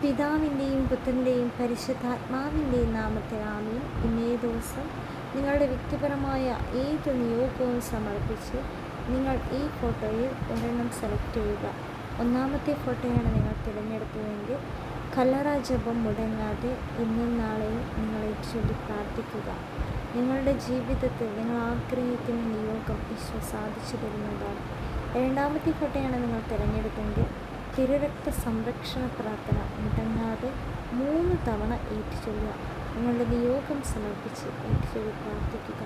പിതാവിൻ്റെയും പുത്രൻ്റെയും പരിശുദ്ധാത്മാവിൻ്റെയും നാമത്തിൽ ആമേൻ. ഇന്നേ ദിവസം നിങ്ങളുടെ വ്യക്തിപരമായ ഏത് നിയോഗവും സമർപ്പിച്ച് നിങ്ങൾ ഈ ഫോട്ടോയിൽ ഒരെണ്ണം സെലക്ട് ചെയ്യുക. ഒന്നാമത്തെ ഫോട്ടോയാണ് നിങ്ങൾ തിരഞ്ഞെടുത്തതെങ്കിൽ കല്ലറ ജപം മുടങ്ങാതെ ഇന്നും നാളെയും നിങ്ങളെ ചൊല്ലി പ്രാർത്ഥിക്കുക. നിങ്ങളുടെ ജീവിതത്തിൽ നിങ്ങൾ ആഗ്രഹിക്കുന്ന നിയോഗം ഈശോ സാധിച്ചു തരുന്നതാണ്. രണ്ടാമത്തെ ഫോട്ടോയാണ് നിങ്ങൾ തിരഞ്ഞെടുത്തെങ്കിൽ തിരുരക്ത സംരക്ഷണ പ്രാർത്ഥന മുടങ്ങാതെ 3 തവണ ഏറ്റുചൊല്ലുക. നിങ്ങളുടെ നിയോഗം സമർപ്പിച്ച് ഏറ്റുചൊല്ലി പ്രാർത്ഥിക്കുക.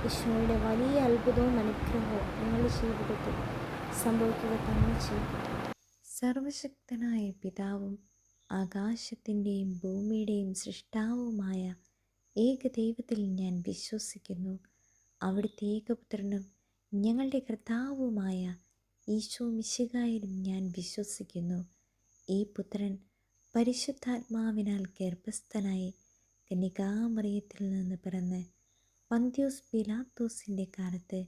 ഈശോയുടെ വലിയ അത്ഭുതവും അനുഗ്രഹവും നിങ്ങളുടെ ജീവിതത്തിൽ സംഭവിക്കുക തന്നെ ചെയ്യും. സർവശക്തനായ പിതാവും ആകാശത്തിൻ്റെയും ഭൂമിയുടെയും സൃഷ്ടാവുമായ ഏകദൈവത്തിൽ ഞാൻ വിശ്വസിക്കുന്നു. അവിടുത്തെ ഏകപുത്രനും ഞങ്ങളുടെ കർത്താവുമായ ഈശോ മിശിഹായിലും ഞാൻ വിശ്വസിക്കുന്നു. ഈ പുത്രൻ പരിശുദ്ധാത്മാവിനാൽ ഗർഭസ്ഥനായി കന്യകാമറിയത്തിൽ നിന്ന് പിറന്ന് പന്ത്യോസ് പിലാത്തോസിൻ്റെ കാലത്ത്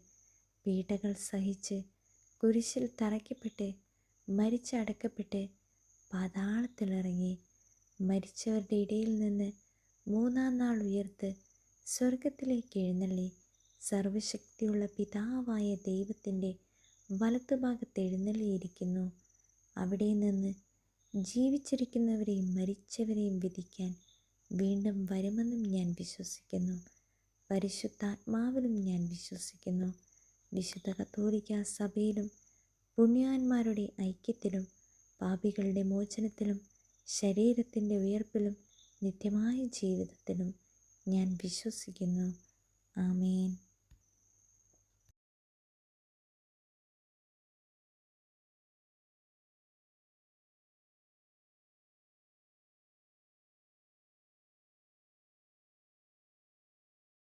പീഡകൾ സഹിച്ച് കുരിശിൽ തറയ്ക്കപ്പെട്ട് മരിച്ചടക്കപ്പെട്ട് പാതാളത്തിലിറങ്ങി മരിച്ചവരുടെ ഇടയിൽ നിന്ന് 3-ാം നാൾ ഉയർത്ത് സ്വർഗത്തിലേക്ക് എഴുന്നള്ളി സർവശക്തിയുള്ള പിതാവായ ദൈവത്തിൻ്റെ വലത്തുഭാഗത്ത് എഴുന്നള്ളിയിരിക്കുന്നു. അവിടെ നിന്ന് ജീവിച്ചിരിക്കുന്നവരെയും മരിച്ചവരെയും വിധിക്കാൻ വീണ്ടും വരുമെന്നും ഞാൻ വിശ്വസിക്കുന്നു. പരിശുദ്ധാത്മാവിലും ഞാൻ വിശ്വസിക്കുന്നു. വിശുദ്ധ കത്തോലിക്കാ സഭയിലും പുണ്യവാന്മാരുടെ ഐക്യത്തിലും പാപികളുടെ മോചനത്തിലും ശരീരത്തിൻ്റെ ഉയർപ്പിലും നിത്യമായ ജീവിതത്തിലും ഞാൻ വിശ്വസിക്കുന്നു. ആമേൻ.